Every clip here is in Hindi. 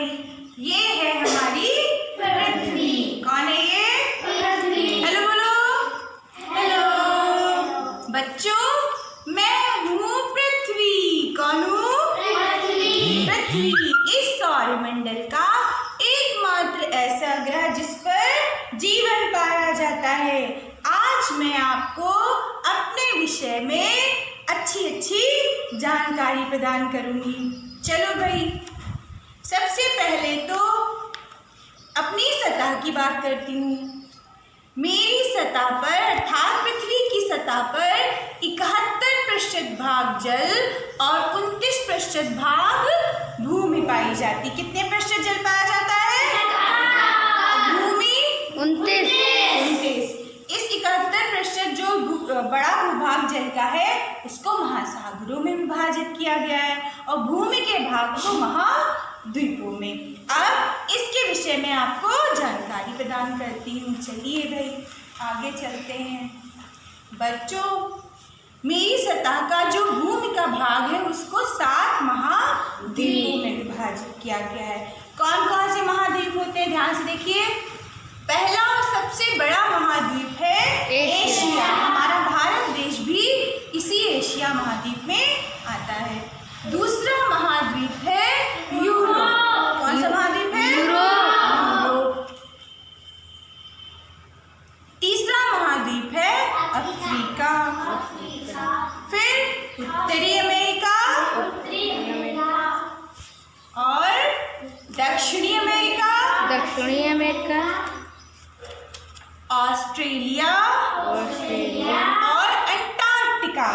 भाई, ये है हमारी पृथ्वी। कौन है ये? पृथ्वी। हेलो बोलो। हेलो बच्चों, मैं हूँ पृथ्वी। कौन हूँ? पृथ्वी। पृथ्वी इस सौरमंडल का एकमात्र ऐसा ग्रह जिस पर जीवन पाया जाता है। आज मैं आपको अपने विषय में अच्छी जानकारी प्रदान करूंगी। चलो भाई, सबसे पहले तो अपनी सतह की बात करती हूँ। मेरी सतह पर अर्थात पृथ्वी की सतह पर 71% भाग जल और 29% भाग भूमि पाई जाती। कितने प्रतिशत जल पाया जाता है? भूमि 29। इस 71% जो बड़ा भूभाग जल का है उसको महासागरों में विभाजित किया गया है और भूमि के भाग को महाद्वीपों में। अब इसके विषय में आपको जानकारी प्रदान करती हूँ। चलिए भाई आगे चलते हैं। बच्चों, मेरी सतह का जो भूमि का भाग है उसको 7 महाद्वीपों में विभाजित किया गया है। कौन कौन से महाद्वीप होते हैं? ध्यान से देखिए। पहला और सबसे बड़ा महाद्वीप है एशिया। हमारा भारत देश भी इसी एशिया महाद्वीप में आता है। दूसरा महाद्वीप है यूरोप। कौन सा महाद्वीप है? यूरोप। तीसरा महाद्वीप है अफ्रीका। फिर उत्तरी अमेरिका और दक्षिणी अमेरिका, ऑस्ट्रेलिया और अंटार्कटिका।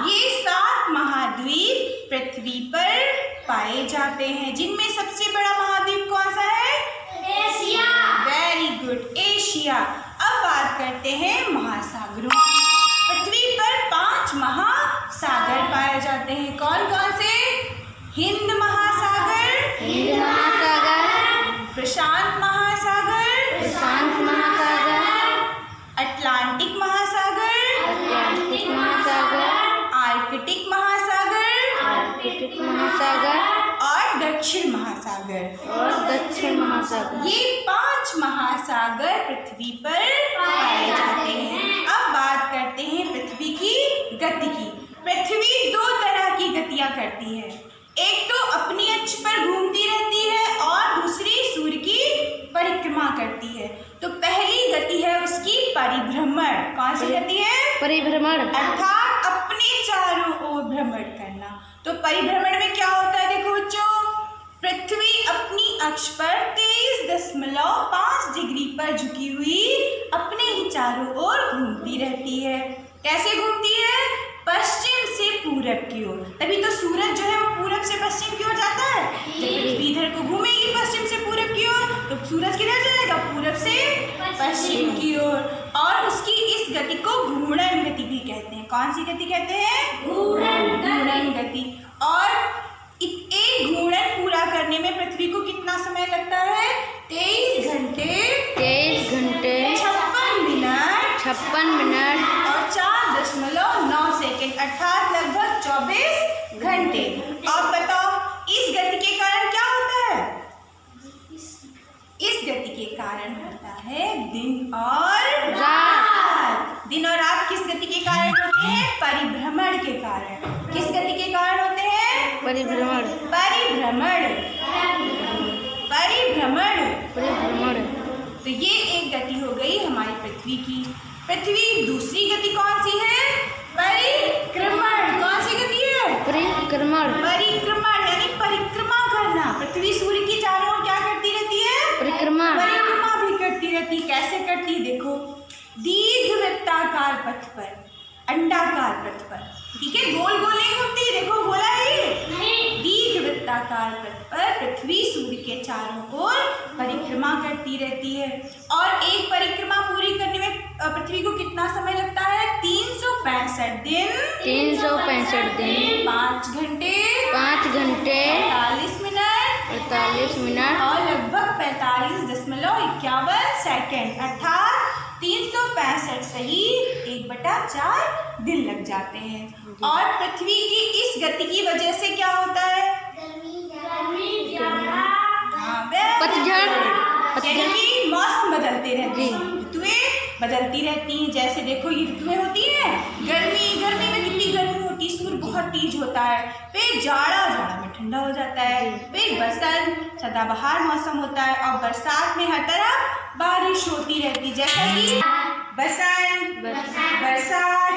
ये 7 महाद्वीप पृथ्वी पर पाए जाते हैं, जिनमें सबसे बड़ा महाद्वीप कौन सा है? एशिया। Very good, Asia. अब बात करते हैं महासागरों की। पृथ्वी पर 5 महासागर पाए जाते हैं। कौन कौन से? हिंद महासागर, प्रशांत महासागर, अटलांटिक महासागर, आर्कटिक महासागर और दक्षिण महासागर। ये 5 महासागर पृथ्वी पर पाए जाते हैं। अब बात करते हैं पृथ्वी की गति की। पृथ्वी 2 तरह की गतियां करती है। एक तो अपनी अक्ष पर घूमती रहती है और दूसरी सूर्य की परिक्रमा करती है। तो पहली गति है उसकी परिभ्रमण। कौन सी गति है? परिभ्रमण, अर्थात अपने चारों ओर भ्रमण करना। तो परिभ्रमण में क्या होता है? देखो बच्चों, पृथ्वी अपनी अक्ष पर 23.5 डिग्री पर झुकी हुई अपने ही चारों ओर घूमती रहती है। कैसे घूमती है? पश्चिम से पूरब की ओर। तभी तो सूरज जो है वो पूरब से पश्चिम की ओर जाता है। जब पृथ्वी इधर को घूमेगी पश्चिम से पूरब की ओर तो सूरज किधर जाएगा? पूरब से पश्चिम की ओर। और उसकी इस गति को घूर्णन गति भी कहते हैं। कौन सी गति कहते हैं? घूर्णन गति। और एक घूर्णन पूरा करने में पृथ्वी को कितना समय लगता है? 23 घंटे 56 मिनट और 4.9 सेकेंड, अर्थात लगभग 24 घंटे। अब बताओ इस गति के कारण क्या होता है? इस गति के कारण होता है दिन और रात। दिन और रात किस गति के कारण होते हैं? परिभ्रमण के कारण। किस गति के कारण होते हैं? परिभ्रमण। तो ये एक गति हो गई हमारी पृथ्वी की। पृथ्वी दूसरी गति कौन सी है? परिक्रमण। कौन सी गति है? परिक्रमण यानी परिक्रमा करना। पृथ्वी सूर्य की चारों ओर क्या करती रहती है? परिक्रमा भी करती रहती। कैसे करती? देखो, दीर्घवृत्ताकार पथ पर, अंडाकार पथ पर, ठीक है, गोल गोल नहीं घूमती। देखो गोला है ये। दीर्घवृत्ताकार पथ पर पृथ्वी सूर्य के चारों ओर परिक्रमा करती रहती है। और एक परिक्रमा पूरी करने में पृथ्वी को कितना समय लगता है? 365 दिन 5 घंटे 48 मिनट और लगभग 45.51 सेकेंड, अर्थात 365 सही 1/4 दिन लग जाते हैं। और पृथ्वी की इस गति की वजह से क्या होता है? यानी कि मौसम बदलते रहते हैं, ऋतुएं बदलती रहती हैं। जैसे देखो ये ऋतुएं होती हैं, गर्मी में कितनी गर्मी होती है, सूर्य बहुत तेज होता है। फिर जाड़ा में ठंडा हो जाता है। फिर बसंत सदाबहार मौसम होता है और बरसात में हर तरफ बारिश होती रहती है। जैसा कि बसंत, बरसात,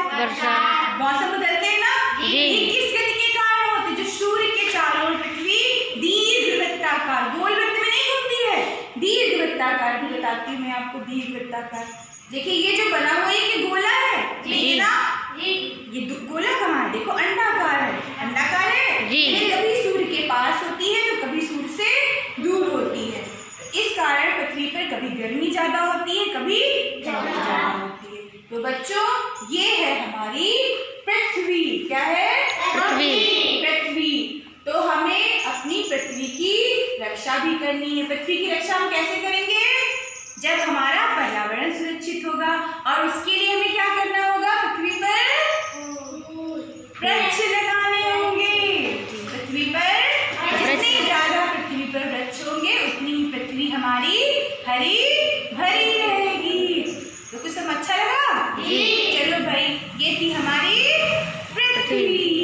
मौसम बदलते हैं ना, ये किस गति के कारण होते हैं? जो सूर्य के चारों ओर पृथ्वी दीर्घवृत्ताकार, गोल वृत्त में नहीं घूमती है, दीर्घवृत्ताकार भी बताती हूँ मैं आपको। दीर्घवृत्ताकार देखिए, ये जो बना हुआ है गोला है, ये ना, ये गोला कहाँ है? देखो अंडाकार है, अंडाकार है। ये कभी सूर्य के पास होती है तो कभी सूर्य से दूर होती है। इस कारण पृथ्वी पर कभी गर्मी ज्यादा होती है, कभी ज्यादा होती है। तो बच्चों, ये है हमारी पृथ्वी। क्या है? पृथ्वी। तो हमें अपनी पृथ्वी की रक्षा भी करनी है। पृथ्वी की रक्षा हम कैसे करेंगे? जब हमारा पर्यावरण सुरक्षित होगा। और उसके लिए हमें क्या करना होगा? पृथ्वी पर वृक्ष लगाने होंगे। पृथ्वी पर जितने ज्यादा पृथ्वी पर वृक्ष होंगे उतनी ही पृथ्वी हमारी हरी भरी रहेगी। तो कुछ सब अच्छा लगा? चलो भाई, ये थी हमारी पृथ्वी।